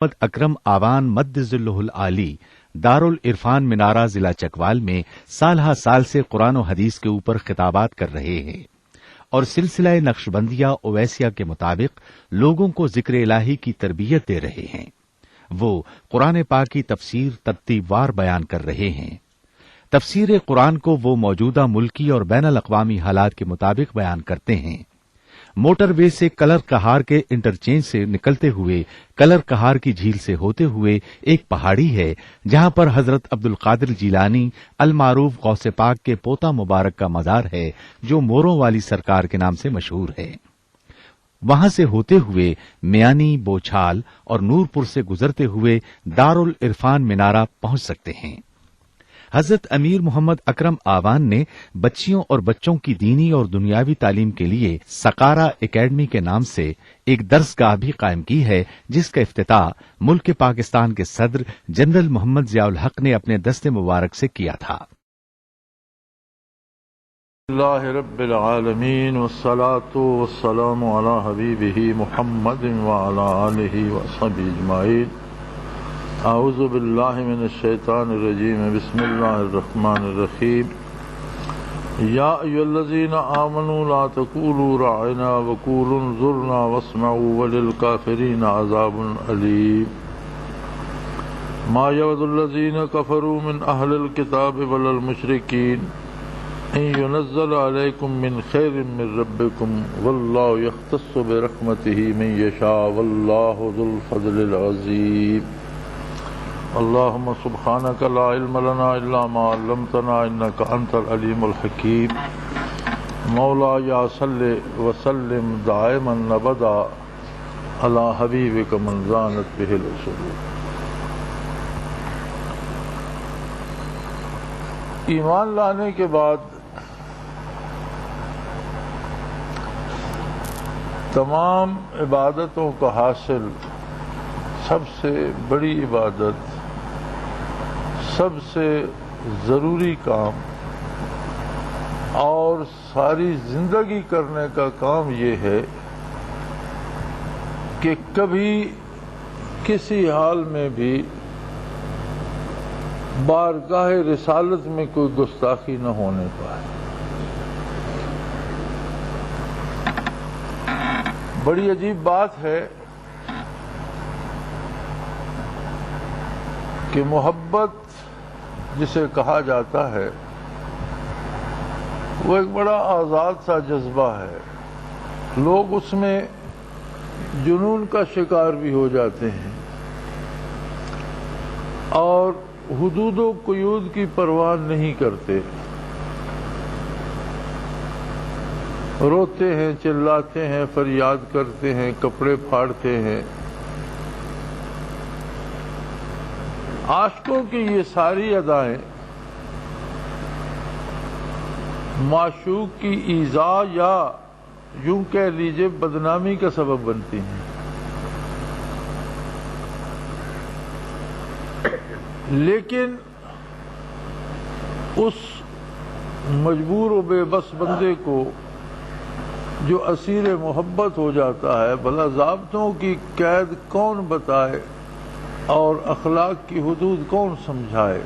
محمد اکرم آوان مد ظلہ العالی دارالعرفان منارہ ضلع چکوال میں سالہ سال سے قرآن و حدیث کے اوپر خطابات کر رہے ہیں اور سلسلہ نقشبندیہ اویسیہ کے مطابق لوگوں کو ذکر الہی کی تربیت دے رہے ہیں۔ وہ قرآن پاک کی تفسیر ترتیب وار بیان کر رہے ہیں۔ تفسیر قرآن کو وہ موجودہ ملکی اور بین الاقوامی حالات کے مطابق بیان کرتے ہیں۔ موٹر وے سے کلر کہار کے انٹرچینج سے نکلتے ہوئے کلر کہار کی جھیل سے ہوتے ہوئے ایک پہاڑی ہے جہاں پر حضرت عبد القادر جیلانی المعروف غوث پاک کے پوتا مبارک کا مزار ہے جو موروں والی سرکار کے نام سے مشہور ہے۔ وہاں سے ہوتے ہوئے میانی، بوچھال اور نورپور سے گزرتے ہوئے دارالعرفان منارہ پہنچ سکتے ہیں۔ حضرت امیر محمد اکرم آوان نے بچیوں اور بچوں کی دینی اور دنیاوی تعلیم کے لیے سقارا اکیڈمی کے نام سے ایک درسگاہ بھی قائم کی ہے، جس کا افتتاح ملک پاکستان کے صدر جنرل محمد ضیاء الحق نے اپنے دست مبارک سے کیا تھا۔ اللہ رب العالمین والصلاة والسلام علی حبیبہ محمد وعلی آلہ وصحبہ اجمعین۔ اعوذ باللہ من الشیطان الرجیم، بسم اللہ الرحمن الرحیم۔ یا ایھا الذین آمنوا لا تقولوا راعنا وقولوا انظرنا واسمعوا وللکافرین عذاب علیم۔ ما یود الذین کفروا من اہل الکتاب ولا المشرکین ان ينزل علیکم من خیر من ربکم واللہ یختص برحمتہ من یشاء واللہ ذو الفضل العظیم۔ اللہم سبحانک لا علم لنا الا ما علمتنا انک انت العلیم الحکیم۔ مولا یا صلی وسلم دائما ابدا علی حبیبک من زانت بہ الصدور۔ ایمان لانے کے بعد تمام عبادتوں کا حاصل سب سے بڑی عبادت، سب سے ضروری کام اور ساری زندگی کرنے کا کام یہ ہے کہ کبھی کسی حال میں بھی بارگاہ رسالت میں کوئی گستاخی نہ ہونے پائے۔ بڑی عجیب بات ہے کہ محبت جسے کہا جاتا ہے وہ ایک بڑا آزاد سا جذبہ ہے۔ لوگ اس میں جنون کا شکار بھی ہو جاتے ہیں اور حدود و قیود کی پرواہ نہیں کرتے، روتے ہیں، چلاتے ہیں، فریاد کرتے ہیں، کپڑے پھاڑتے ہیں۔ عاشقوں کی یہ ساری ادائیں معشوق کی ایذا یا یوں کہہ لیجئے بدنامی کا سبب بنتی ہیں، لیکن اس مجبور و بے بس بندے کو جو اسیر محبت ہو جاتا ہے، بھلا ضابطوں کی قید کون بتائے اور اخلاق کی حدود کون سمجھائے۔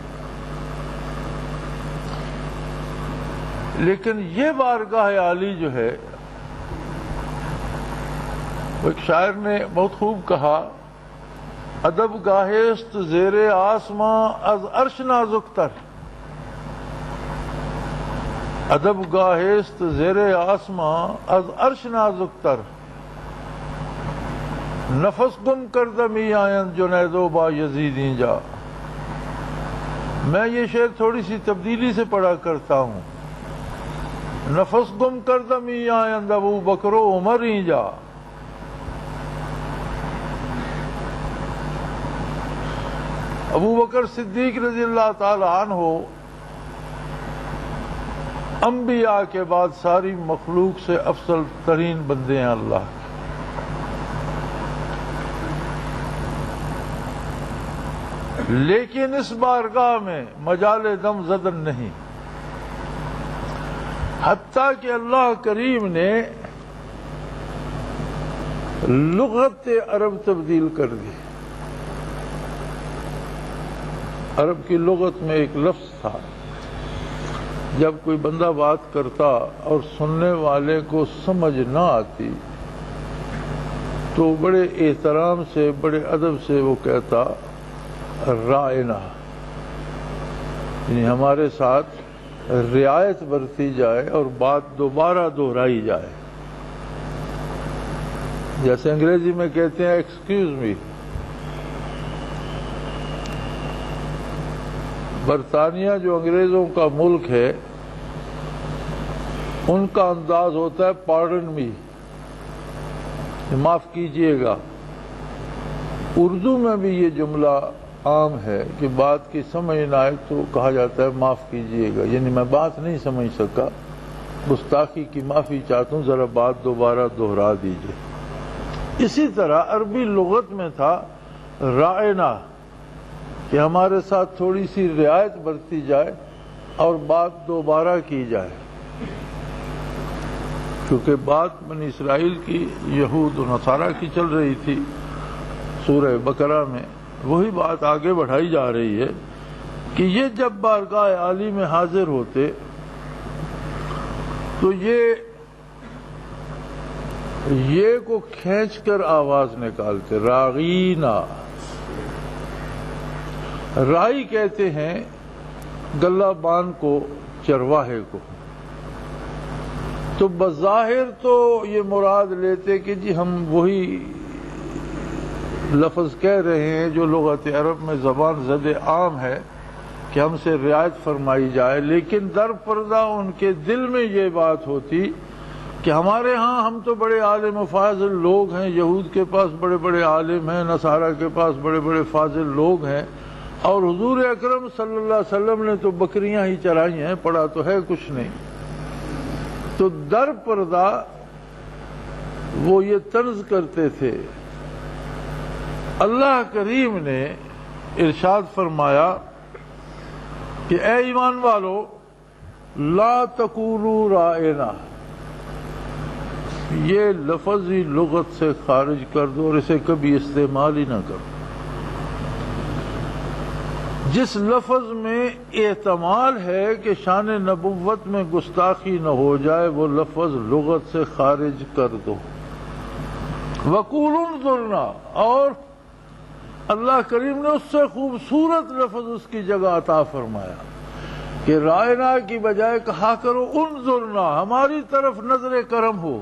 لیکن یہ بارگاہ عالی جو ہے، ایک شاعر نے بہت خوب کہا، ادب گاہست زیر آسماں از عرش نازک تر، ادب گاہست زیر آسماں از عرش نازک تر، نفس گم کردمی آیند جنید و با یزید اینجا۔ میں یہ شعر تھوڑی سی تبدیلی سے پڑھا کرتا ہوں، نفس گم کردمی آیند ابو بکر و عمر اینجا۔ ابو بکر صدیق رضی اللہ تعالی عنہ انبیاء کے بعد ساری مخلوق سے افضل ترین بندے ہیں اللہ کے۔ لیکن اس بارگاہ میں مجال دم زدن نہیں، حتیٰ کہ اللہ کریم نے لغت عرب تبدیل کر دی۔ عرب کی لغت میں ایک لفظ تھا، جب کوئی بندہ بات کرتا اور سننے والے کو سمجھ نہ آتی تو بڑے احترام سے، بڑے ادب سے وہ کہتا رائنا، یعنی ہمارے ساتھ رعایت برتی جائے اور بات دوبارہ دہرائی جائے. جیسے انگریزی میں کہتے ہیں ایکسکیوز می. برطانیہ جو انگریزوں کا ملک ہے، ان کا انداز ہوتا ہے پارڈن می، معاف کیجئے گا. اردو میں بھی یہ جملہ عام ہے کہ بات کی سمجھ نہ آئے تو کہا جاتا ہے معاف کیجئے گا، یعنی میں بات نہیں سمجھ سکا، گستاخی کی معافی چاہتا ہوں، ذرا بات دوبارہ دہرا دیجئے. اسی طرح عربی لغت میں تھا رائنا، کہ ہمارے ساتھ تھوڑی سی رعایت برتی جائے اور بات دوبارہ کی جائے. کیونکہ بات بنی اسرائیل کی، یہود و نصارہ کی چل رہی تھی سورہ بقرہ میں، وہی بات آگے بڑھائی جا رہی ہے کہ یہ جب بارگاہ عالی میں حاضر ہوتے تو یہ کو کھینچ کر آواز نکالتے، راغینا. رائی کہتے ہیں گلہ بان کو، چرواہے کو. تو بظاہر تو یہ مراد لیتے کہ جی ہم وہی لفظ کہہ رہے ہیں جو لغت عرب میں زبان زد عام ہے کہ ہم سے رعایت فرمائی جائے، لیکن در پردہ ان کے دل میں یہ بات ہوتی کہ ہمارے ہاں ہم تو بڑے عالم و فاضل لوگ ہیں، یہود کے پاس بڑے بڑے عالم ہیں، نصارہ کے پاس بڑے بڑے فاضل لوگ ہیں، اور حضور اکرم صلی اللہ علیہ وسلم نے تو بکریاں ہی چرائی ہیں، پڑا تو ہے کچھ نہیں. تو در پردہ وہ یہ طرز کرتے تھے. اللہ کریم نے ارشاد فرمایا کہ اے ایمان والو لا تقولوا رائنا، یہ لفظ ہی لغت سے خارج کر دو اور اسے کبھی استعمال ہی نہ کرو. جس لفظ میں احتمال ہے کہ شان نبوت میں گستاخی نہ ہو جائے وہ لفظ لغت سے خارج کر دو. وَقُولُوا انظُرْنَا، اور اللہ کریم نے اس سے خوبصورت لفظ اس کی جگہ عطا فرمایا کہ رائنا کی بجائے کہا کرو انظرنا، ہماری طرف نظر کرم ہو.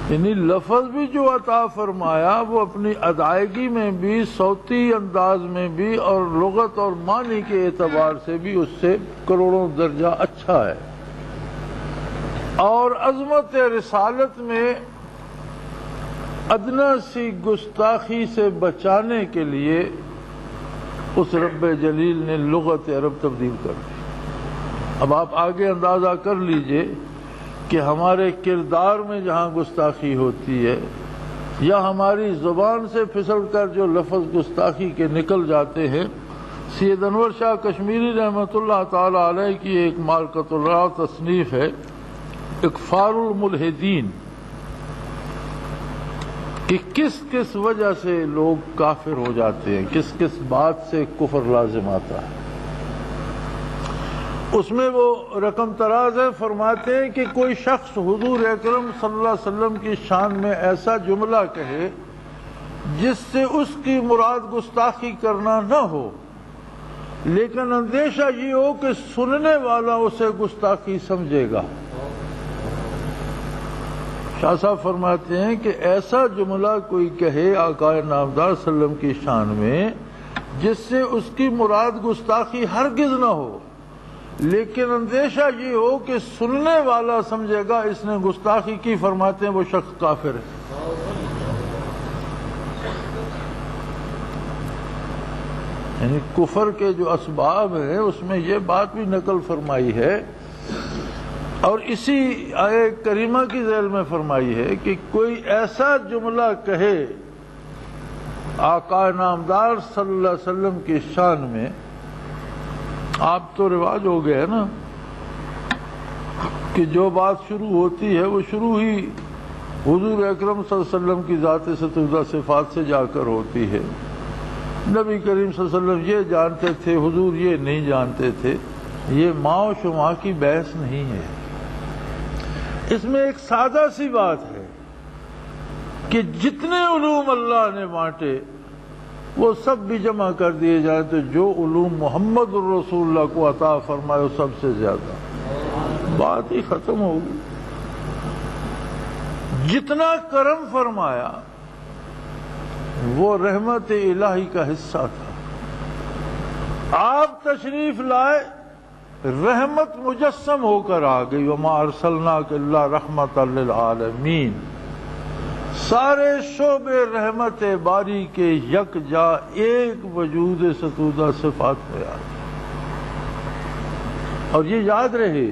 یعنی لفظ بھی جو عطا فرمایا وہ اپنی ادائیگی میں بھی، صوتی انداز میں بھی، اور لغت اور معنی کے اعتبار سے بھی اس سے کروڑوں درجہ اچھا ہے. اور عظمت رسالت میں ادنا سی گستاخی سے بچانے کے لیے اس رب جلیل نے لغت عرب تبدیل کر دی. اب آپ آگے اندازہ کر لیجئے کہ ہمارے کردار میں جہاں گستاخی ہوتی ہے یا ہماری زبان سے پھسل کر جو لفظ گستاخی کے نکل جاتے ہیں. سید انور شاہ کشمیری رحمۃ اللہ تعالی علیہ کی ایک مارکۃ اللہ تصنیف ہے اکفار الملحدین، کہ کس کس وجہ سے لوگ کافر ہو جاتے ہیں، کس کس بات سے کفر لازم آتا ہے. اس میں وہ رقم تراز ہے، فرماتے ہیں کہ کوئی شخص حضور اکرم صلی اللہ علیہ وسلم کی شان میں ایسا جملہ کہے جس سے اس کی مراد گستاخی کرنا نہ ہو، لیکن اندیشہ یہ ہو کہ سننے والا اسے گستاخی سمجھے گا. شاہ صاحب فرماتے ہیں کہ ایسا جملہ کوئی کہے آقا نامدار صلی اللہ علیہ وسلم کی شان میں جس سے اس کی مراد گستاخی ہرگز نہ ہو، لیکن اندیشہ یہ ہو کہ سننے والا سمجھے گا اس نے گستاخی کی، فرماتے ہیں وہ شخص کافر ہے. یعنی کفر کے جو اسباب ہیں اس میں یہ بات بھی نقل فرمائی ہے، اور اسی آیت کریمہ کی ذیل میں فرمائی ہے کہ کوئی ایسا جملہ کہے آقا نامدار صلی اللہ علیہ وسلم کی شان میں. آپ تو رواج ہو گیا ہے نا کہ جو بات شروع ہوتی ہے وہ شروع ہی حضور اکرم صلی اللہ علیہ وسلم کی ذات ستودہ صفات سے جا کر ہوتی ہے. نبی کریم صلی اللہ علیہ وسلم یہ جانتے تھے، حضور یہ نہیں جانتے تھے، یہ ماں و شما کی بحث نہیں ہے۔ اس میں ایک سادہ سی بات ہے کہ جتنے علوم اللہ نے بانٹے وہ سب بھی جمع کر دیے جائیں تو جو علوم محمد الرسول اللہ کو عطا فرمائے وہ سب سے زیادہ، بات ہی ختم ہوگی۔ جتنا کرم فرمایا وہ رحمت الہی کا حصہ تھا۔ آپ تشریف لائے، رحمت مجسم ہو کر آ گئی، وما ارسلناک الا رحمت للعالمین۔ سارے شعبے رحمت باری کے یکجا ایک وجود ستودہ صفات میں آ گئے۔ اور یہ یاد رہے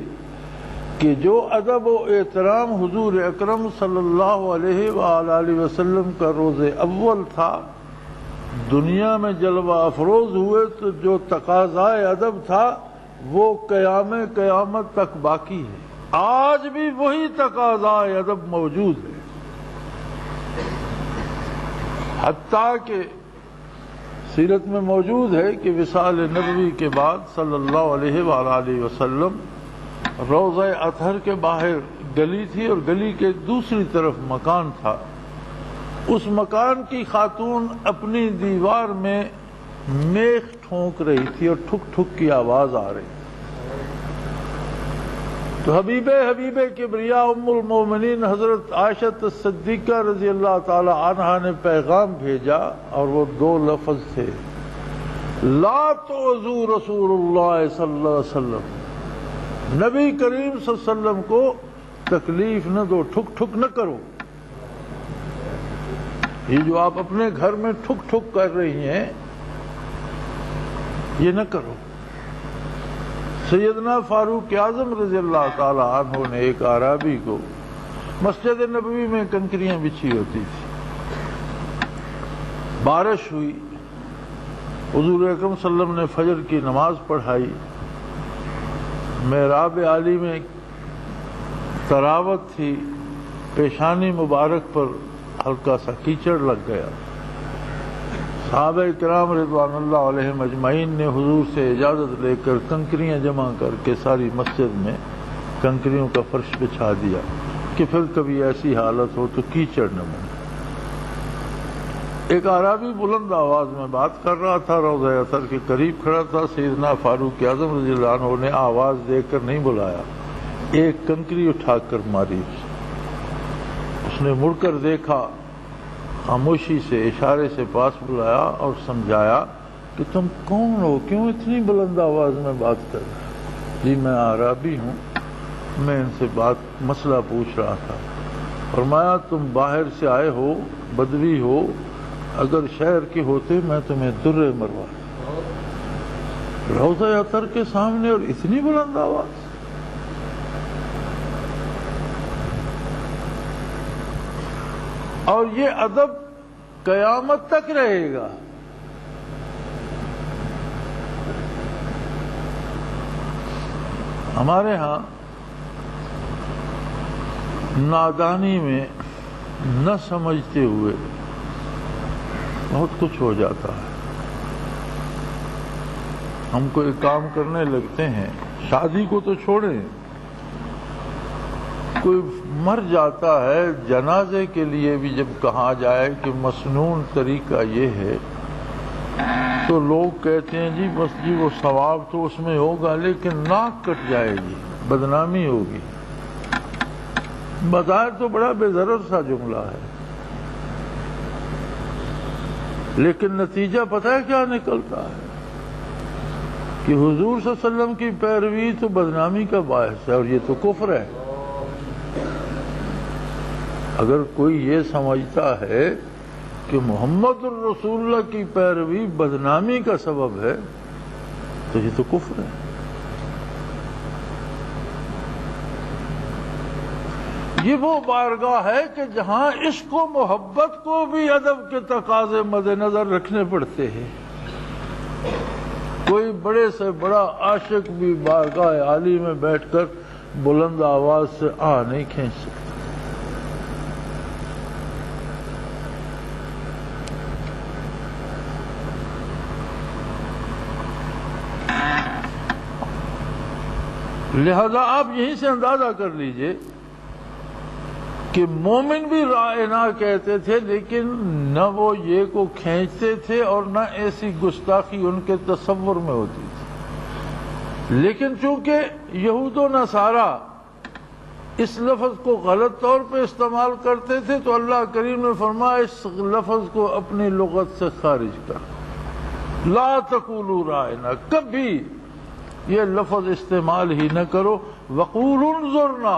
کہ جو ادب و احترام حضور اکرم صلی اللہ علیہ وآلہ وسلم کا روز اول تھا، دنیا میں جلوہ افروز ہوئے تو جو تقاضائے ادب تھا وہ قیامت تک باقی ہے۔ آج بھی وہی تقاضائے ادب موجود ہے، حتیٰ کہ سیرت میں موجود ہے کہ وصال نبوی کے بعد صلی اللہ علیہ وآلہ وسلم روضہ اطہر کے باہر گلی تھی اور گلی کے دوسری طرف مکان تھا۔ اس مکان کی خاتون اپنی دیوار میں میخ ٹھونک رہی تھی اور ٹھک ٹھک کی آواز آ رہی تھی۔ تو حبیب کبریا ام المومنین حضرت عائشہ صدیقہ رضی اللہ تعالی عنہا نے پیغام بھیجا اور وہ دو لفظ تھے، لا تؤذوا رسول اللہ صلی اللہ علیہ وسلم، نبی کریم صلی اللہ علیہ وسلم کو تکلیف نہ دو، ٹھک ٹھک نہ کرو۔ یہ جو آپ اپنے گھر میں ٹھک ٹھک کر رہی ہیں یہ نہ کرو۔ سیدنا فاروق اعظم رضی اللہ تعالی عنہ نے ایک اعرابی کو، مسجد نبوی میں کنکریاں بچھی ہوتی تھی، بارش ہوئی، حضور اکرم صلی اللہ علیہ وسلم نے فجر کی نماز پڑھائی، محراب عالی میں تراوت تھی، پیشانی مبارک پر ہلکا سا کیچڑ لگ گیا۔ صحابہ کرام رضوان اللہ علیہم اجمعین نے حضور سے اجازت لے کر کنکریاں جمع کر کے ساری مسجد میں کنکریوں کا فرش بچھا دیا کہ پھر کبھی ایسی حالت ہو تو کیچڑ نہ بنے۔ ایک اعرابی بلند آواز میں بات کر رہا تھا، روضہ اطہر کے قریب کھڑا تھا۔ سیدنا فاروق اعظم رضی اللہ عنہ نے آواز دے کر نہیں بلایا، ایک کنکری اٹھا کر ماری۔ اس نے مڑ کر دیکھا، خاموشی سے اشارے سے پاس بلایا اور سمجھایا کہ تم کون ہو، کیوں اتنی بلند آواز میں بات کر رہے ہو؟ جی میں اعرابی ہوں، میں ان سے مسئلہ پوچھ رہا تھا۔ فرمایا تم باہر سے آئے ہو، بدوی ہو، اگر شہر کے ہوتے میں تمہیں درے مروا۔ روضہ اطہر کے سامنے اور اتنی بلند آواز۔ اور یہ ادب قیامت تک رہے گا۔ ہمارے ہاں نادانی میں نہ سمجھتے ہوئے بہت کچھ ہو جاتا ہے۔ ہم کوئی کام کرنے لگتے ہیں، شادی کو تو چھوڑیں، کوئی مر جاتا ہے، جنازے کے لیے بھی جب کہا جائے کہ مسنون طریقہ یہ ہے تو لوگ کہتے ہیں جی بس جی وہ ثواب تو اس میں ہوگا لیکن ناک کٹ جائے گی، بدنامی ہوگی۔ بظاہر تو بڑا بے ضرر سا جملہ ہے، لیکن نتیجہ پتہ ہے کیا نکلتا ہے کہ حضور صلی اللہ علیہ وسلم کی پیروی تو بدنامی کا باعث ہے، اور یہ تو کفر ہے۔ اگر کوئی یہ سمجھتا ہے کہ محمد الرسول اللہ کی پیروی بدنامی کا سبب ہے تو یہ تو کفر ہے۔ یہ وہ بارگاہ ہے کہ جہاں عشق و محبت کو بھی ادب کے تقاضے مد نظر رکھنے پڑتے ہیں۔ کوئی بڑے سے بڑا عاشق بھی بارگاہ عالی میں بیٹھ کر بلند آواز سے آہ نہیں کھینچ سکتا۔ لہذا آپ یہیں سے اندازہ کر لیجئے کہ مومن بھی رائنا کہتے تھے، لیکن نہ وہ یہ کو کھینچتے تھے اور نہ ایسی گستاخی ان کے تصور میں ہوتی تھی۔ لیکن چونکہ یہود و نصارہ اس لفظ کو غلط طور پہ استعمال کرتے تھے تو اللہ کریم نے فرمایا اس لفظ کو اپنی لغت سے خارج کر، لا تقولوا رائنا، کبھی یہ لفظ استعمال ہی نہ کرو، وقولوا انظرنا،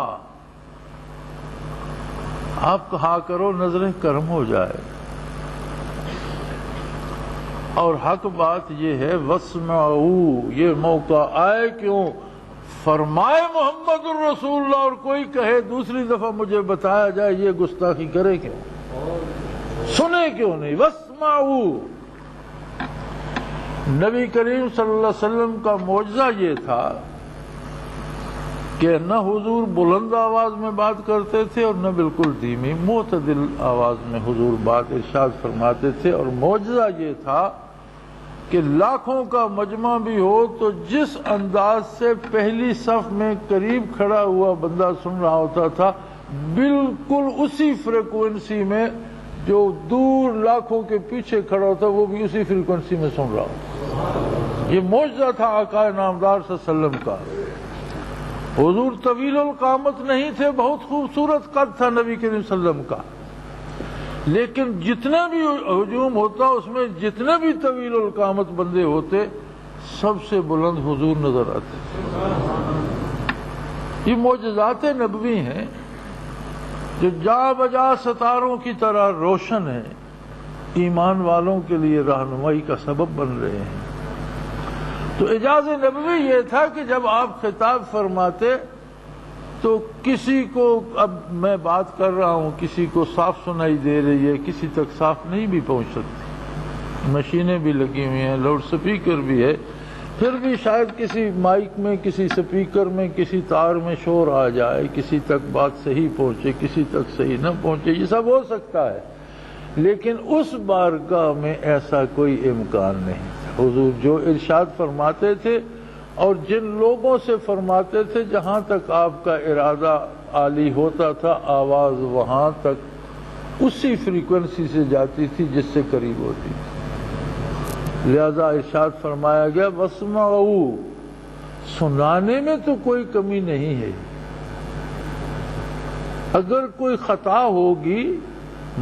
آپ کہا کرو نظریں کرم ہو جائے۔ اور حق بات یہ ہے واسمعوا، یہ موقع آئے کیوں؟ فرمائے محمد الرسول اللہ اور کوئی کہے دوسری دفعہ مجھے بتایا جائے یہ گستاخی کرے کیوں، سنے کیوں نہیں؟ واسمعوا، نبی کریم صلی اللہ علیہ وسلم کا معجزہ یہ تھا کہ نہ حضور بلند آواز میں بات کرتے تھے اور نہ بالکل دھیمی، معتدل آواز میں حضور بات ارشاد فرماتے تھے، اور معجزہ یہ تھا کہ لاکھوں کا مجمع بھی ہو تو جس انداز سے پہلی صف میں قریب کھڑا ہوا بندہ سن رہا ہوتا تھا، بالکل اسی فریکوینسی میں جو دور لاکھوں کے پیچھے کھڑا ہوتا وہ بھی اسی فریکوینسی میں سن رہا ہوتا۔ یہ معجزہ تھا آقا نامدار صلی اللہ علیہ وسلم کا۔ حضور طویل القامت نہیں تھے، بہت خوبصورت قد تھا نبی کریم صلی اللہ علیہ وسلم کا، لیکن جتنا بھی ہجوم ہوتا اس میں جتنے بھی طویل القامت بندے ہوتے سب سے بلند حضور نظر آتے تھے۔ یہ معجزات نبوی ہیں جو جا بجا ستاروں کی طرح روشن ہیں، ایمان والوں کے لیے رہنمائی کا سبب بن رہے ہیں۔ تو اعجاز نبوی یہ تھا کہ جب آپ خطاب فرماتے تو کسی کو، اب میں بات کر رہا ہوں کسی کو صاف سنائی دے رہی ہے، کسی تک صاف نہیں بھی پہنچ سکتی، مشینیں بھی لگی ہوئی ہیں، لاؤڈ سپیکر بھی ہے، پھر بھی شاید کسی مائک میں، کسی سپیکر میں، کسی تار میں شور آ جائے، کسی تک بات صحیح پہنچے، کسی تک صحیح نہ پہنچے، یہ سب ہو سکتا ہے، لیکن اس بارگاہ میں ایسا کوئی امکان نہیں تھا۔ حضور جو ارشاد فرماتے تھے اور جن لوگوں سے فرماتے تھے، جہاں تک آپ کا ارادہ عالی ہوتا تھا آواز وہاں تک اسی فریکوینسی سے جاتی تھی جس سے قریب ہوتی تھی۔ لہذا ارشاد فرمایا گیا واسمعوا، سنانے میں تو کوئی کمی نہیں ہے، اگر کوئی خطا ہوگی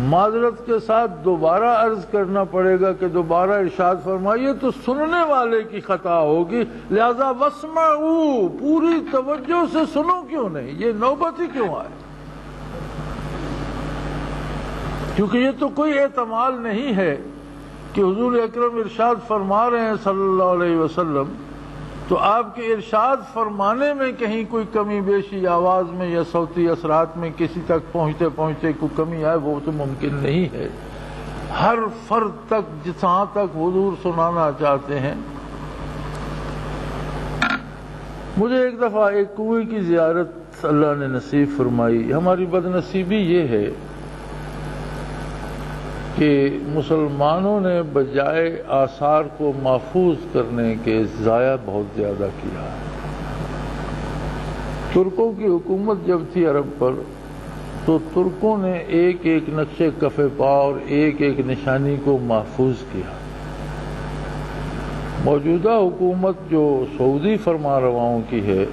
معذرت کے ساتھ دوبارہ عرض کرنا پڑے گا کہ دوبارہ ارشاد فرمائیے، تو سننے والے کی خطا ہوگی، لہذا واسمعوا، پوری توجہ سے سنو کیوں نہیں، یہ نوبت ہی کیوں آئے؟ کیونکہ یہ تو کوئی احتمال نہیں ہے کہ حضور اکرم ارشاد فرما رہے ہیں صلی اللہ علیہ وسلم تو آپ کے ارشاد فرمانے میں کہیں کوئی کمی بیشی آواز میں یا صوتی اثرات میں کسی تک پہنچتے پہنچتے کوئی کمی آئے، وہ تو ممکن نہیں ہے۔ ہر فرد تک جہاں تک حضور سنانا چاہتے ہیں۔ مجھے ایک دفعہ ایک کنویں کی زیارت اللہ نے نصیب فرمائی۔ ہماری بد نصیبی یہ ہے کہ مسلمانوں نے بجائے آثار کو محفوظ کرنے کے ضائع بہت زیادہ کیا۔ ترکوں کی حکومت جب تھی عرب پر تو ترکوں نے ایک ایک نقش کف پا اور ایک ایک نشانی کو محفوظ کیا۔ موجودہ حکومت جو سعودی فرما رواؤں کی ہے،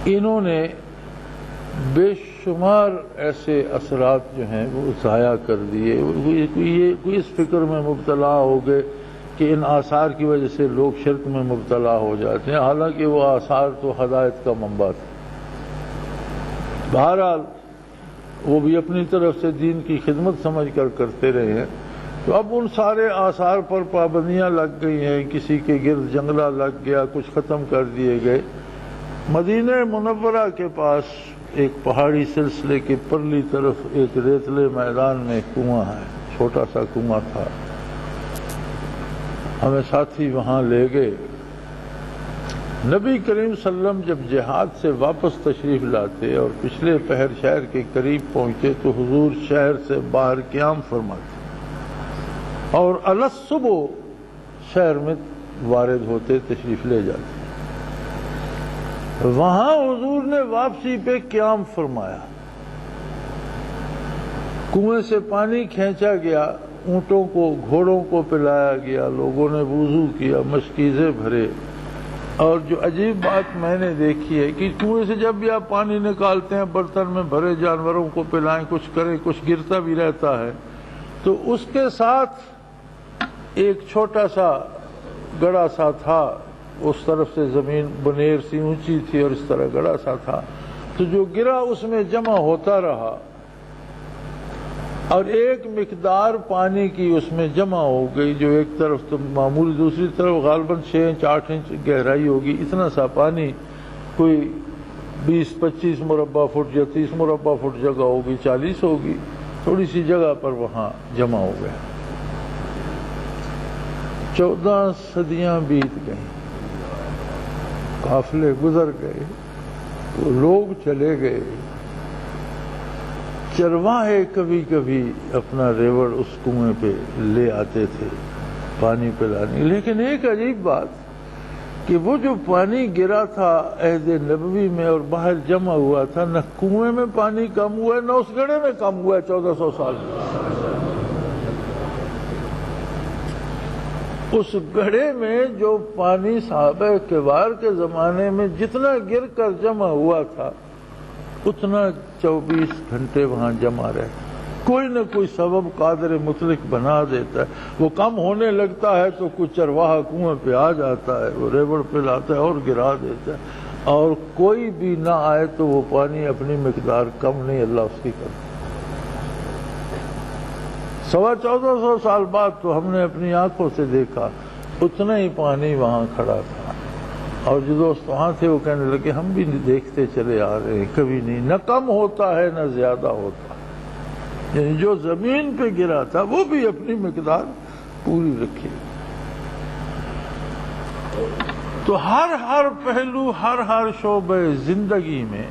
انہوں نے بے شمار ایسے اثرات جو ہیں وہ ضائع کر دیے۔ کوئی اس فکر میں مبتلا ہو گئے کہ ان آثار کی وجہ سے لوگ شرک میں مبتلا ہو جاتے ہیں، حالانکہ وہ آثار تو ہدایت کا منبع تھے۔ بہرحال وہ بھی اپنی طرف سے دین کی خدمت سمجھ کر کرتے رہے ہیں، تو اب ان سارے آثار پر پابندیاں لگ گئی ہیں، کسی کے گرد جنگلہ لگ گیا، کچھ ختم کر دیے گئے۔ مدینہ منورہ کے پاس ایک پہاڑی سلسلے کی پرلی طرف ایک ریتلے میدان میں ایک کنواں ہے، چھوٹا سا کنواں تھا۔ ہمیں ساتھی وہاں لے گئے۔ نبی کریم صلی اللہ علیہ وسلم جب جہاد سے واپس تشریف لاتے اور پچھلے پہر شہر کے قریب پہنچتے تو حضور شہر سے باہر قیام فرماتے اور الصبح شہر میں وارد ہوتے، تشریف لے جاتے۔ وہاں حضور نے واپسی پہ قیام فرمایا، کنویں سے پانی کھینچا گیا، اونٹوں کو گھوڑوں کو پلایا گیا، لوگوں نے وضو کیا، مشکیزیں بھرے۔ اور جو عجیب بات میں نے دیکھی ہے کہ کنویں سے جب بھی آپ پانی نکالتے ہیں برتن میں بھرے، جانوروں کو پلائیں، کچھ کریں، کچھ گرتا بھی رہتا ہے، تو اس کے ساتھ ایک چھوٹا سا گڑا سا تھا، اس طرف سے زمین بنیر سی اونچی تھی اور اس طرح گڑا سا تھا، تو جو گرا اس میں جمع ہوتا رہا اور ایک مقدار پانی کی اس میں جمع ہو گئی، جو ایک طرف تو معمولی، دوسری طرف غالباً 6 انچ 8 انچ گہرائی ہوگی، اتنا سا پانی کوئی 20-25 مربع فٹ یا 30 مربع فٹ جگہ ہوگی، 40 ہوگی، تھوڑی سی جگہ پر وہاں جمع ہو گیا۔ 14 صدیاں بیت گئیں، قافلے گزر گئے، لوگ چلے گئے، چرواہے کبھی کبھی اپنا ریوڑ اس کنویں پہ لے آتے تھے پانی پلانے، لیکن ایک عجیب بات کہ وہ جو پانی گرا تھا عہد نبوی میں اور باہر جمع ہوا تھا، نہ کنویں میں پانی کم ہوا ہے نہ اس گڑھے میں کم ہوا ہے 1400 سال میں۔ اس گڑھے میں جو پانی صحابہ کبار کے زمانے میں جتنا گر کر جمع ہوا تھا اتنا 24 گھنٹے وہاں جمع رہتا، کوئی نہ کوئی سبب قادر مطلق بنا دیتا ہے، وہ کم ہونے لگتا ہے تو کچھ چرواہا کنویں پہ آ جاتا ہے، وہ ریوڑ پہ لاتا ہے اور گرا دیتا ہے، اور کوئی بھی نہ آئے تو وہ پانی اپنی مقدار کم نہیں اللہ اس کی کرتا۔ 1450 سال بعد تو ہم نے اپنی آنکھوں سے دیکھا اتنا ہی پانی وہاں کھڑا تھا، اور جو دوست وہاں تھے وہ کہنے لگے ہم بھی دیکھتے چلے آ رہے ہیں، کبھی نہیں، نہ کم ہوتا ہے نہ زیادہ ہوتا، یعنی جو زمین پہ گرا تھا وہ بھی اپنی مقدار پوری رکھے۔ تو ہر پہلو، ہر شعبہ زندگی میں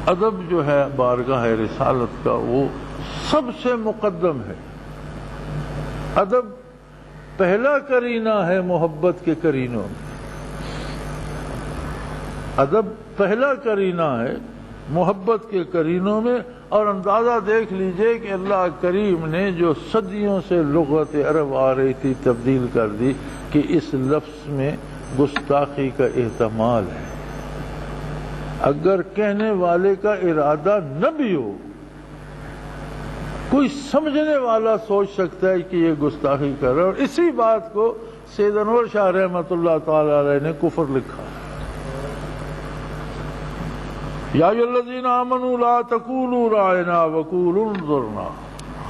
ادب جو ہے بارگاہ رسالت کا وہ سب سے مقدم ہے۔ ادب پہلا کرینہ ہے محبت کے کرینوں میں، ادب پہلا کرینہ ہے محبت کے کرینوں میں، اور اندازہ دیکھ لیجئے کہ اللہ کریم نے جو صدیوں سے لغت عرب آ رہی تھی تبدیل کر دی کہ اس لفظ میں گستاخی کا احتمال ہے۔ اگر کہنے والے کا ارادہ نہ بھی ہو، کوئی سمجھنے والا سوچ سکتا ہے کہ یہ گستاخی کر رہا ہے، اور اسی بات کو سید انور شاہ رحمۃ اللہ تعالی علیہ نے کفر لکھا۔ یا ایھا الذین آمنوا لا تقولوا راعنا وقولوا انظرنا،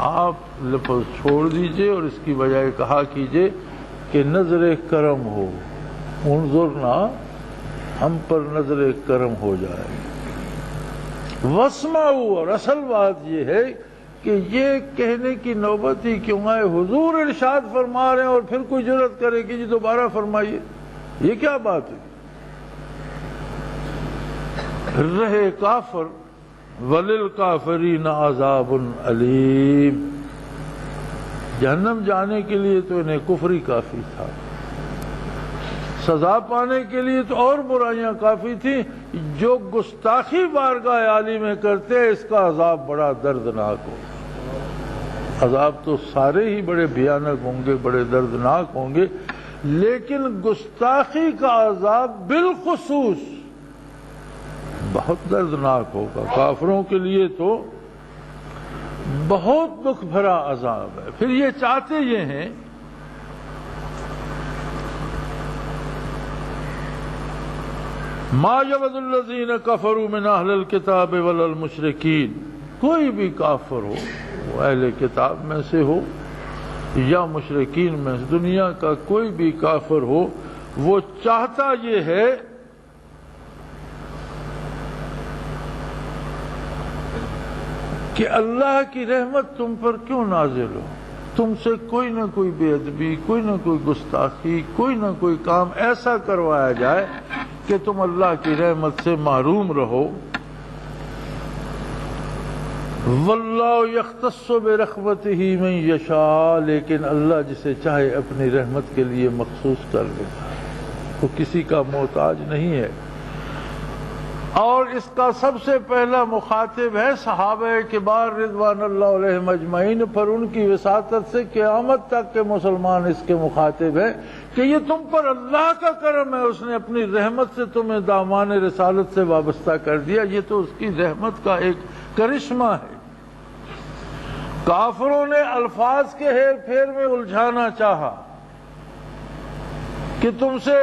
آپ لفظ چھوڑ دیجئے اور اس کی بجائے کہا کیجئے کہ نظر کرم ہو، انظرنا، ہم پر نظر کرم ہو جائے۔ واسمعوا، اور اصل بات یہ ہے کہ یہ کہنے کی نوبت ہی کیوں آئے، حضور ارشاد فرما رہے ہیں اور پھر کوئی جرأت کرے کہ جی دوبارہ فرمائیے، یہ کیا بات ہے؟ رہے کافر وللکافرین عذاب علیم، جہنم جانے کے لیے تو انہیں کفر ہی کافی تھا، سزا پانے کے لیے تو اور برائیاں کافی تھیں، جو گستاخی بارگاہ عالی میں کرتے ہیں اس کا عذاب بڑا دردناک ہو۔ عذاب تو سارے ہی بڑے بھیانک ہوں گے، بڑے دردناک ہوں گے، لیکن گستاخی کا عذاب بالخصوص بہت دردناک ہوگا۔ کافروں کے لیے تو بہت دکھ بھرا عذاب ہے۔ پھر یہ چاہتے یہ ہیں ما یود الذین کفروا من اہل الکتاب ولا المشرکین، کوئی بھی کافر ہو، وہ اہل کتاب میں سے ہو یا مشرکین میں سے، دنیا کا کوئی بھی کافر ہو، وہ چاہتا یہ ہے کہ اللہ کی رحمت تم پر کیوں نازل ہو، تم سے کوئی نہ کوئی بے ادبی، کوئی نہ کوئی گستاخی، کوئی نہ کوئی کام ایسا کروایا جائے کہ تم اللہ کی رحمت سے محروم رہو۔ واللہ یختص برحمتہ من یشاء، لیکن اللہ جسے چاہے اپنی رحمت کے لیے مخصوص کر لیتا ہے، وہ کسی کا محتاج نہیں ہے۔ اور اس کا سب سے پہلا مخاطب ہے صحابہ کبار رضوان اللہ علیہم اجمعین، پر ان کی وساطت سے قیامت تک کے مسلمان اس کے مخاطب ہیں کہ یہ تم پر اللہ کا کرم ہے، اس نے اپنی رحمت سے تمہیں دامان رسالت سے وابستہ کر دیا، یہ تو اس کی رحمت کا ایک کرشمہ ہے۔ کافروں نے الفاظ کے ہیر پھیر میں الجھانا چاہا کہ تم سے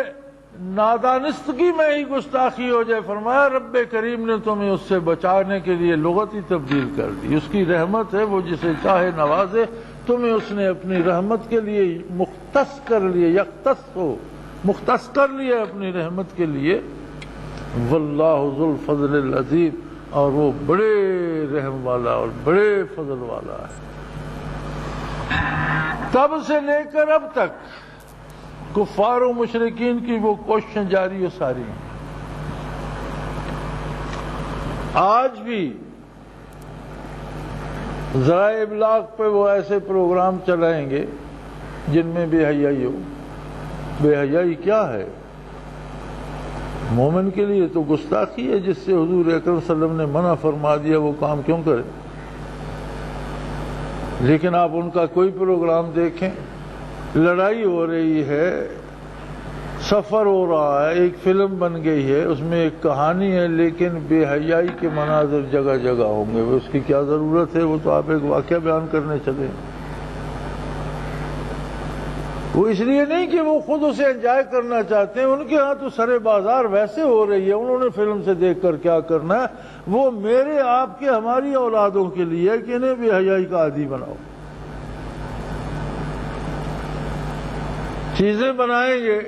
نادانستگی میں ہی گستاخی ہو جائے، فرمایا رب کریم نے تمہیں اس سے بچانے کے لیے لغت ہی تبدیل کر دی، اس کی رحمت ہے، وہ جسے چاہے نوازے، تمہیں اس نے اپنی رحمت کے لیے مختص کر لیے، مختص کر لیا اپنی رحمت کے لیے۔ واللہ ذو الفضل العظیم، اور وہ بڑے رحم والا اور بڑے فضل والا ہے۔ تب سے لے کر اب تک کفار و مشرکین کی وہ کوششیں جاری و ساری ہیں۔ آج بھی ذرائع ابلاغ پہ وہ ایسے پروگرام چلائیں گے جن میں بے حیائی ہو۔ بے حیائی کیا ہے؟ مومن کے لیے تو گستاخی ہے، جس سے حضور اکرم صلی اللہ علیہ وسلم نے منع فرما دیا، وہ کام کیوں کرے؟ لیکن آپ ان کا کوئی پروگرام دیکھیں، لڑائی ہو رہی ہے، سفر ہو رہا ہے، ایک فلم بن گئی ہے، اس میں ایک کہانی ہے، لیکن بے حیائی کے مناظر جگہ جگہ ہوں گے۔ اس کی کیا ضرورت ہے؟ وہ تو آپ ایک واقعہ بیان کرنے چلے، وہ اس لیے نہیں کہ وہ خود اسے انجوائے کرنا چاہتے ہیں، ان کے ہاں تو سرے بازار ویسے ہو رہی ہے، انہوں نے فلم سے دیکھ کر کیا کرنا ہے، وہ میرے آپ کے ہماری اولادوں کے لیے کہ انہیں بے حیائی کا عادی بناؤ۔ چیزیں بنائیں گے،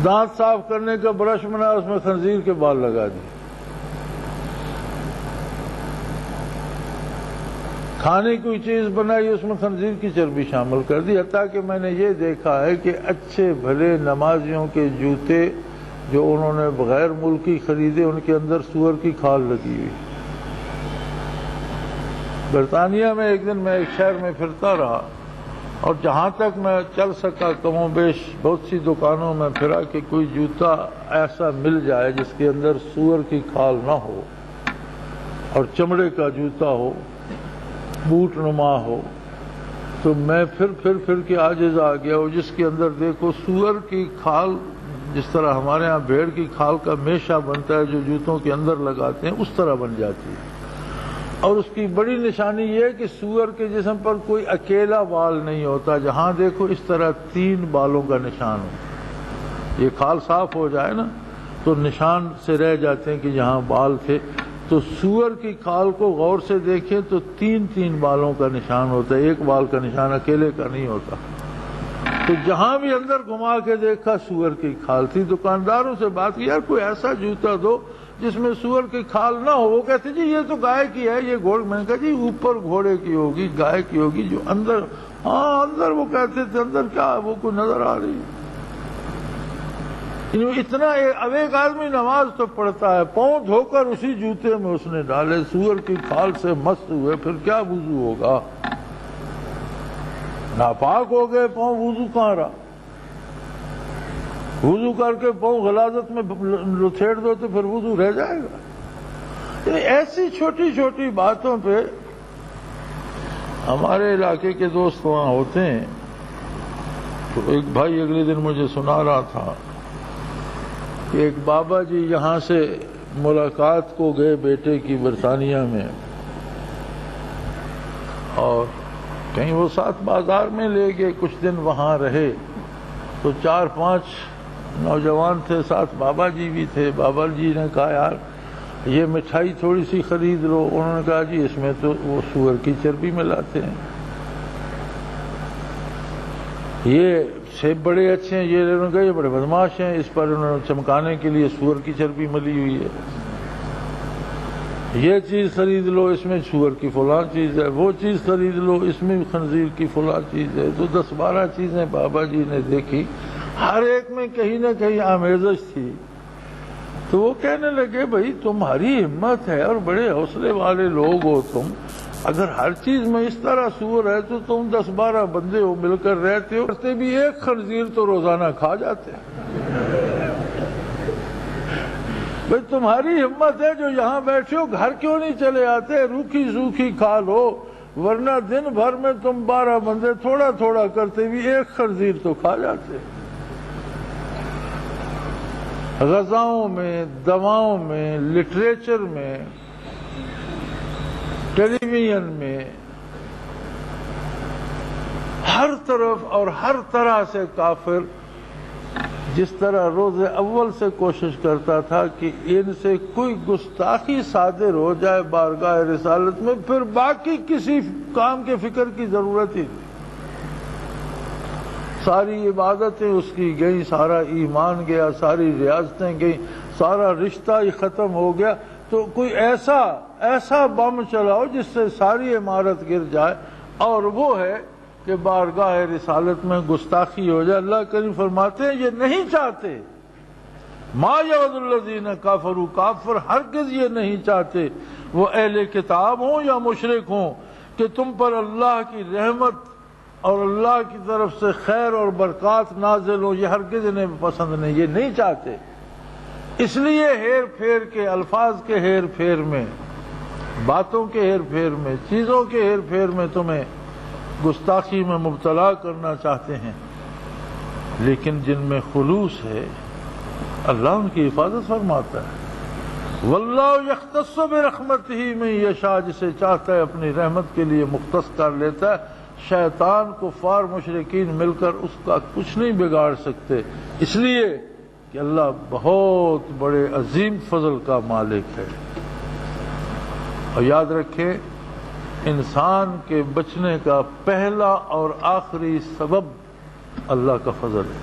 دانت صاف کرنے کا برش بنا، اس میں خنزیر کے بال لگا دی، کھانے کی چیز بنائی، اس میں خنزیر کی چربی شامل کر دی، حتیٰ کہ میں نے یہ دیکھا ہے کہ اچھے بھلے نمازیوں کے جوتے جو انہوں نے بغیر ملکی خریدے، ان کے اندر سور کی کھال لگی ہوئی۔ برطانیہ میں ایک دن میں ایک شہر میں پھرتا رہا، اور جہاں تک میں چل سکا کم و بیش بہت سی دکانوں میں پھرا کہ کوئی جوتا ایسا مل جائے جس کے اندر سور کی کھال نہ ہو اور چمڑے کا جوتا ہو، بوٹ نما ہو، تو میں پھر کے عاجز آ گیا، اور جس کے اندر دیکھو سور کی کھال، جس طرح ہمارے ہاں بھیڑ کی کھال کا میشہ بنتا ہے جو جوتوں کے اندر لگاتے ہیں، اس طرح بن جاتی ہے۔ اور اس کی بڑی نشانی یہ ہے کہ سور کے جسم پر کوئی اکیلا بال نہیں ہوتا، جہاں دیکھو اس طرح 3 بالوں کا نشان ہو۔ یہ کھال صاف ہو جائے نا تو نشان سے رہ جاتے ہیں کہ جہاں بال تھے، تو سور کی کھال کو غور سے دیکھیں تو 3 بالوں کا نشان ہوتا ہے، ایک بال کا نشان اکیلے کا نہیں ہوتا۔ تو جہاں بھی اندر گھما کے دیکھا سور کی کھال تھی۔ دکانداروں سے بات کی، یار کوئی ایسا جوتا دو جس میں سور کی کھال نہ ہو۔ وہ کہتے جی یہ تو گائے کی ہے، یہ گھوڑ۔ میں نے کہا جی اوپر گھوڑے کی ہوگی، گائے کی ہوگی، جو اندر، ہاں اندر، وہ کہتے تھے اندر کیا ہے، وہ کوئی نظر آ رہی ہے۔ اتنا اب ایک آدمی نماز تو پڑھتا ہے، پاؤں دھو کر اسی جوتے میں اس نے ڈالے، سور کی کھال سے مست ہوئے، پھر کیا وضو ہوگا؟ ناپاک ہو گئے پاؤں، وضو کہاں رہا؟ وضو کر کے پاؤں غلاظت میں لتھیڑ دو تو پھر وضو رہ جائے گا۔ ایسی چھوٹی چھوٹی باتوں پہ ہمارے علاقے کے دوست وہاں ہوتے ہیں، تو ایک بھائی اگلے دن مجھے سنا رہا تھا کہ ایک بابا جی یہاں سے ملاقات کو گئے بیٹے کی برطانیہ میں، اور کہیں وہ ساتھ بازار میں لے گئے، کچھ دن وہاں رہے، تو 4-5 نوجوان تھے، ساتھ بابا جی بھی تھے۔ بابا جی نے کہا یار یہ مٹھائی تھوڑی سی خرید لو۔ انہوں نے کہا جی اس میں تو وہ سور کی چربی ملاتے ہیں، یہ سیب بڑے اچھے ہیں، یہ انہوں نے کہا یہ بڑے بدماش ہیں، اس پر انہوں نے چمکانے کے لیے سور کی چربی ملی ہوئی ہے، یہ چیز خرید لو، اس میں سور کی فلاں چیز ہے، وہ چیز خرید لو، اس میں خنزیر کی فلاں چیز ہے۔ تو 10-12 چیزیں بابا جی نے دیکھی، ہر ایک میں کہیں نہ کہیں آمیزش تھی۔ تو وہ کہنے لگے بھائی تمہاری ہمت ہے اور بڑے حوصلے والے لوگ ہو تم، اگر ہر چیز میں اس طرح سور ہے تو تم 10-12 بندے ہو مل کر رہتے ہو، کرتے بھی ایک خنزیر تو روزانہ کھا جاتے بھائی تمہاری ہمت ہے جو یہاں بیٹھے ہو، گھر کیوں نہیں چلے آتے، روکھی سوکھی کھا لو، ورنہ دن بھر میں تم 12 بندے تھوڑا تھوڑا کرتے بھی ایک خنزیر تو کھا جاتے۔ غذاؤں میں، دواؤں میں، لٹریچر میں، ٹیلی ویژن میں، ہر طرف اور ہر طرح سے کافر جس طرح روز اول سے کوشش کرتا تھا کہ ان سے کوئی گستاخی صادر ہو جائے بارگاہ رسالت میں، پھر باقی کسی کام کے فکر کی ضرورت ہی نہیں، ساری عبادتیں اس کی گئیں، سارا ایمان گیا، ساری ریاضتیں گئیں، سارا رشتہ ہی ختم ہو گیا، تو کوئی ایسا بم چلاؤ جس سے ساری عمارت گر جائے، اور وہ ہے کہ بارگاہ رسالت میں گستاخی ہو جائے۔ اللہ کریم فرماتے ہیں یہ نہیں چاہتے، ما یود الذین کفروا، کافر ہرگز یہ نہیں چاہتے، وہ اہل کتاب ہوں یا مشرک ہوں، کہ تم پر اللہ کی رحمت اور اللہ کی طرف سے خیر اور برکات نازل ہو، یہ ہرگز انہیں پسند نہیں، یہ نہیں چاہتے۔ اس لیے ہیر پھیر کے، الفاظ کے ہیر پھیر میں، باتوں کے ہیر پھیر میں، چیزوں کے ہیر پھیر میں تمہیں گستاخی میں مبتلا کرنا چاہتے ہیں، لیکن جن میں خلوص ہے اللہ ان کی حفاظت فرماتا ہے۔ واللہ یختص برحمتہ من یشاء، جسے چاہتا ہے اپنی رحمت کے لیے مختص کر لیتا ہے۔ شیطان کفار مشرکین مل کر اس کا کچھ نہیں بگاڑ سکتے، اس لیے کہ اللہ بہت بڑے عظیم فضل کا مالک ہے۔ اور یاد رکھیں انسان کے بچنے کا پہلا اور آخری سبب اللہ کا فضل ہے۔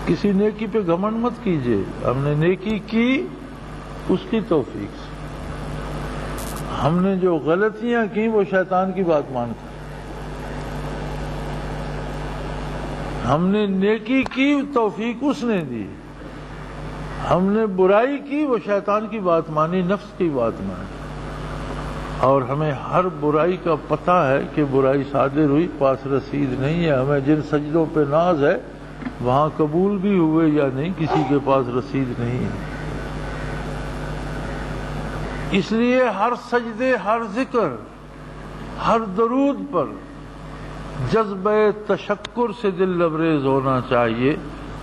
کسی نیکی پہ گھمنڈ مت کیجئے، ہم نے نیکی کی اس کی توفیق سے، ہم نے جو غلطیاں کی وہ شیطان کی بات مان کر، ہم نے نیکی کی توفیق اس نے دی، ہم نے برائی کی وہ شیطان کی بات مانی، نفس کی بات مانی، اور ہمیں ہر برائی کا پتہ ہے کہ برائی صادر ہوئی، پاس رسید نہیں ہے، ہمیں جن سجدوں پہ ناز ہے وہاں قبول بھی ہوئے یا نہیں کسی کے پاس رسید نہیں ہے۔ اس لیے ہر سجدے، ہر ذکر، ہر درود پر جذبہ تشکر سے دل لبریز ہونا چاہیے،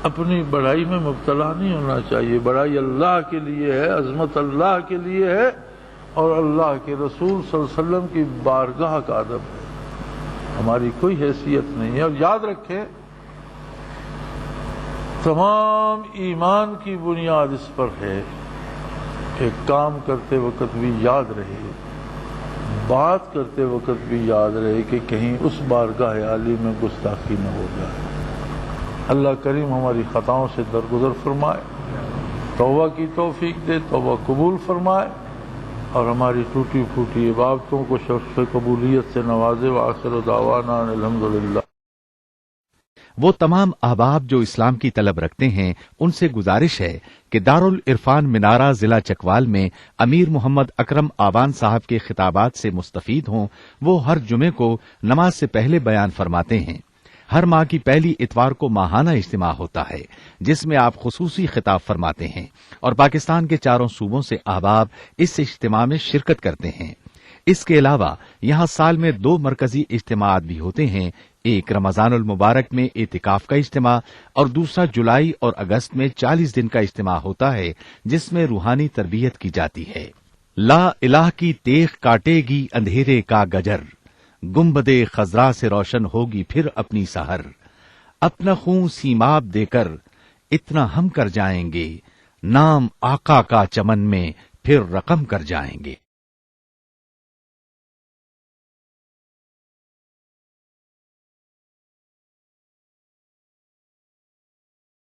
اپنی بڑائی میں مبتلا نہیں ہونا چاہیے۔ بڑائی اللہ کے لیے ہے، عظمت اللہ کے لیے ہے، اور اللہ کے رسول صلی اللہ علیہ وسلم کی بارگاہ کا ادب ہے، ہماری کوئی حیثیت نہیں ہے۔ اور یاد رکھیں تمام ایمان کی بنیاد اس پر ہے کہ کام کرتے وقت بھی یاد رہے، بات کرتے وقت بھی یاد رہے کہ کہیں اس بارگاہ عالی میں گستاخی نہ ہو جائے۔ اللہ کریم ہماری خطاؤں سے درگزر فرمائے، توبہ کی توفیق دے، توبہ قبول فرمائے، اور ہماری ٹوٹی پھوٹی عبادتوں کو شرف قبولیت سے نوازے۔ وآخر دعوانا الحمدللہ۔ وہ تمام احباب جو اسلام کی طلب رکھتے ہیں ان سے گزارش ہے کہ دارالعرفان منارہ ضلع چکوال میں امیر محمد اکرم آوان صاحب کے خطابات سے مستفید ہوں۔ وہ ہر جمعے کو نماز سے پہلے بیان فرماتے ہیں۔ ہر ماہ کی پہلی اتوار کو ماہانہ اجتماع ہوتا ہے جس میں آپ خصوصی خطاب فرماتے ہیں، اور پاکستان کے چاروں صوبوں سے احباب اس اجتماع میں شرکت کرتے ہیں۔ اس کے علاوہ یہاں سال میں 2 مرکزی اجتماعات بھی ہوتے ہیں، ایک رمضان المبارک میں اعتکاف کا اجتماع اور دوسرا جولائی اور اگست میں 40 دن کا اجتماع ہوتا ہے جس میں روحانی تربیت کی جاتی ہے۔ لا الہ کی تیغ کاٹے گی اندھیرے کا گجر، گنبدے خضرا سے روشن ہوگی پھر اپنی سحر، اپنا خون سیماب دے کر اتنا ہم کر جائیں گے، نام آقا کا چمن میں پھر رقم کر جائیں گے۔